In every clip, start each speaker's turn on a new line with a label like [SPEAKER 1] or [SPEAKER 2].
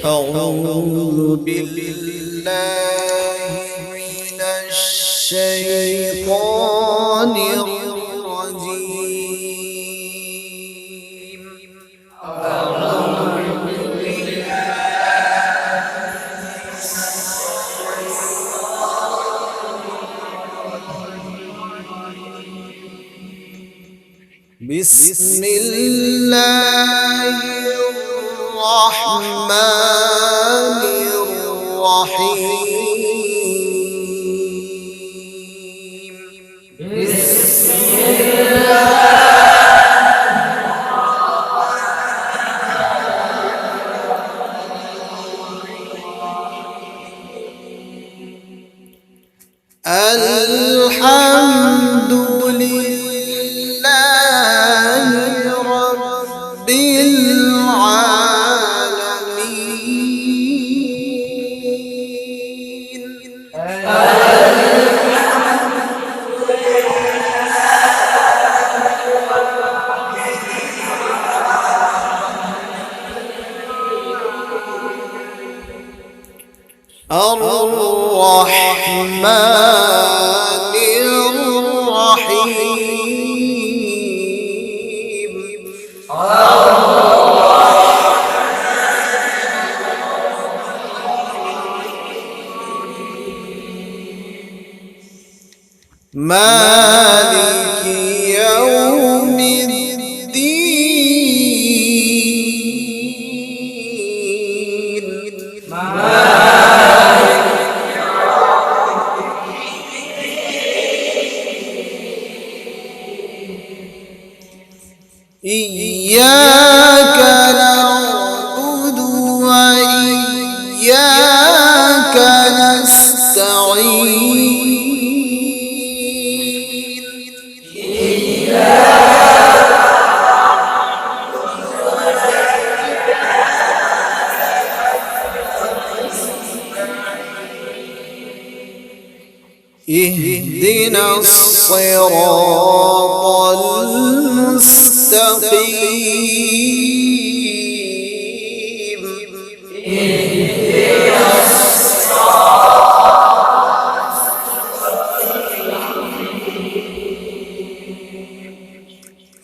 [SPEAKER 1] أعوذ بالله من الشيطان الرجيم. بسم الله الرحمن الرحيم. بسم الله الحمد لله رب العالمين. الرحمن الرحيم. مالك يوم الدين. إياك نعبد وإياك نستعين. اهدنا الصراط المستقيم.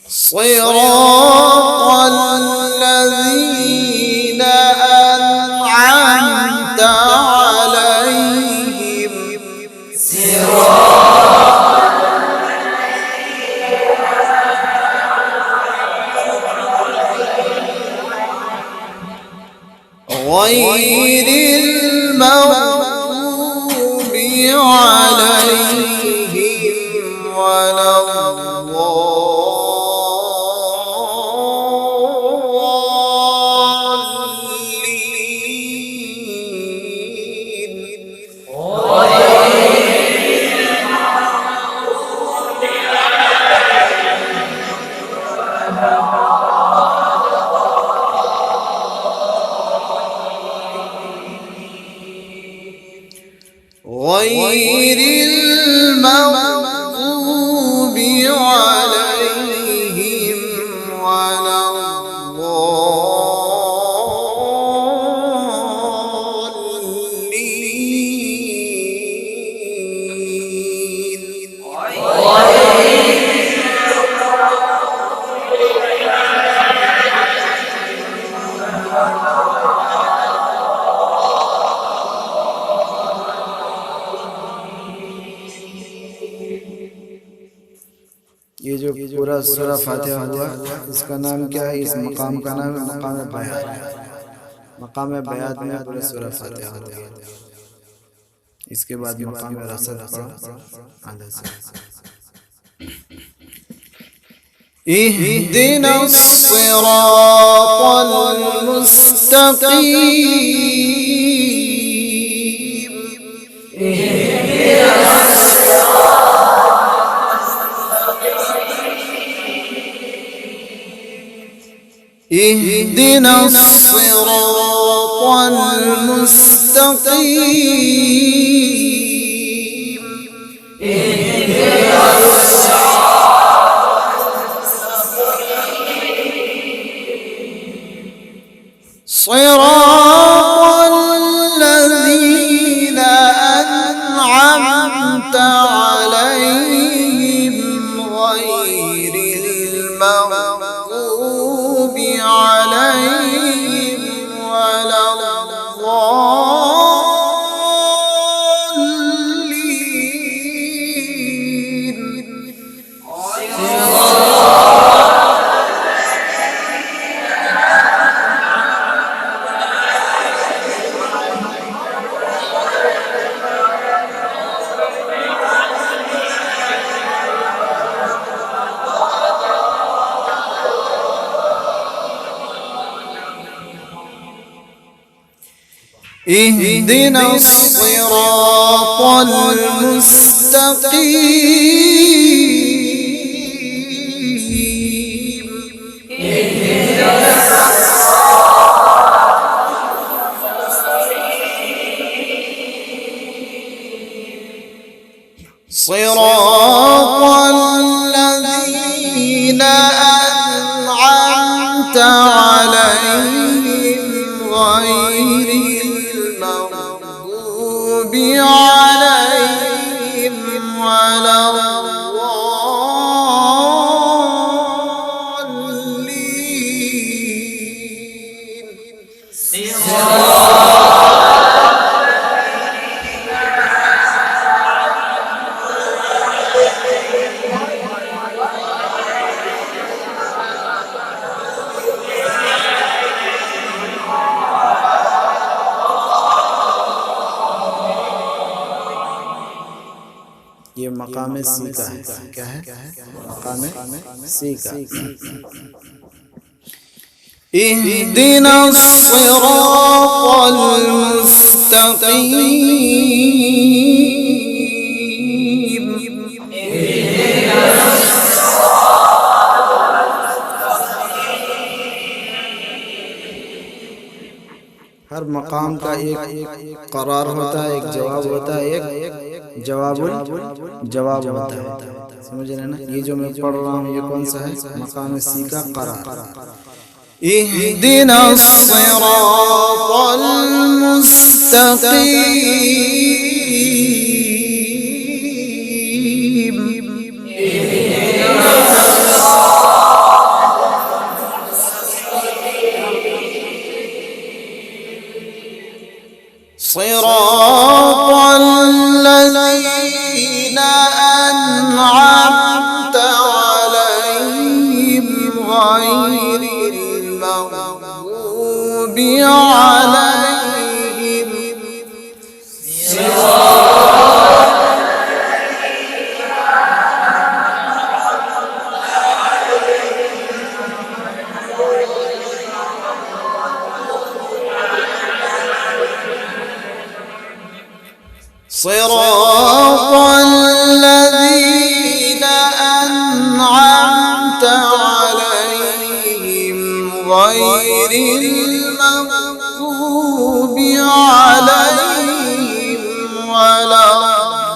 [SPEAKER 1] صراط الذين أنعمت عليهم. غير المغضوب عليهم ولا الضالين. غير المغضوب عليهم ولا ये जो पूरा सूरा फातिहा हुआ इसका नाम क्या है? इस मकाम का नाम है मकाम बयात। मकाम बयात में पूरा सूरा फातिहा हुआ। इसके बाद मकाम रसद इहदिना الصراط المستقيم. اهدنا الصراط المستقيم. صراط عليهم غير المغضوب عليهم ولا اهدنا الصراط المستقيم صراط الذين أنعمت عليهم غير المغضوب عليهم ولا الضالين. ये मकाम सी का है। क्या है? मकाम सी का। इहदिना सिरातल मुस्तकीम हर मकाम का एक करार होता है, एक जवाब होता है, एक जवाब होता है। समझ रहे ना? ये जो मैं पढ़ रहा हूँ ये कौन सा है? मकाम सी का करार। इहदिना सिरातल मुस्तकीम صراط الذين أنعمت عليهم غير المغضوب عليهم صراط الذين أنعمت عليهم غير المغضوب عليهم ولا الضالين.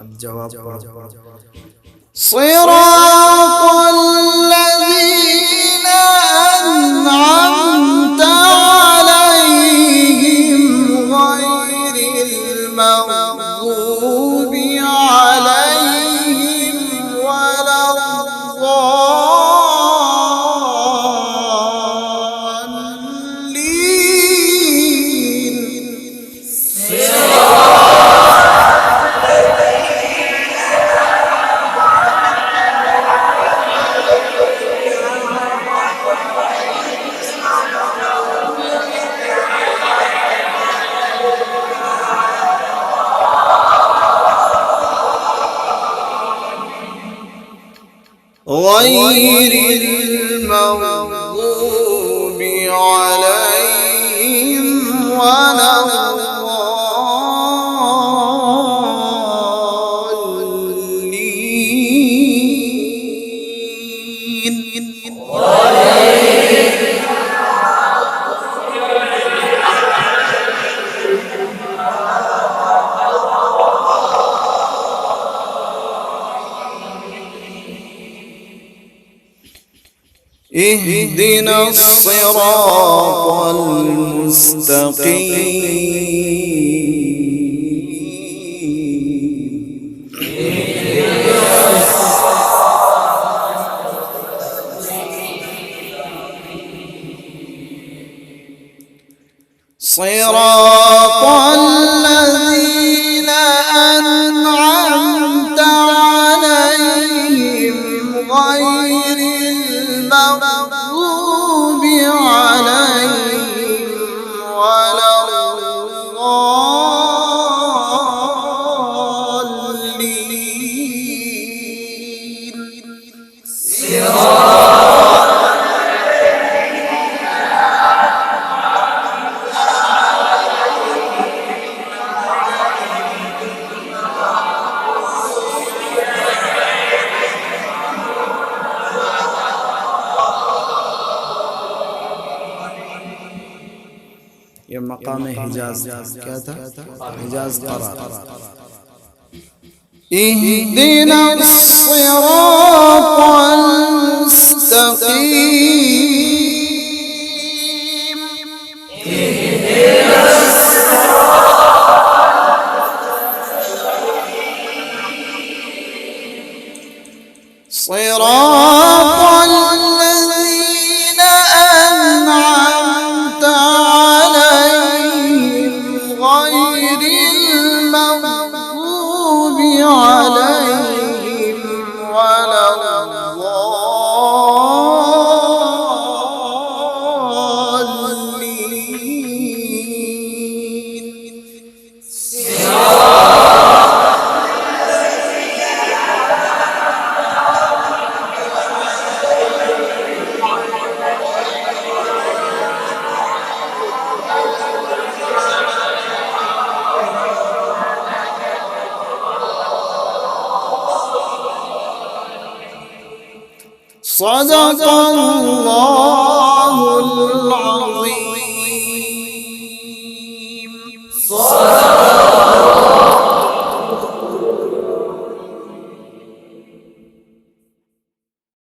[SPEAKER 1] अब जवाब صراط الذين أنعمت عليهم غير المغضوب عليهم ولا غير المغضوب عليهم ولا الضالين. اهدنا الصراط المستقيم صراط الذين أنعمت عليهم غير المغضوب عليهم ولا الضالين. ये मकाम हिजाज क्या था? हिजाज करार। इहदिना सिरातल मुस्तकीम सिरातल लज़ीना अन'अमत غير المغضوب عليهم ولا الضالين. صدق الله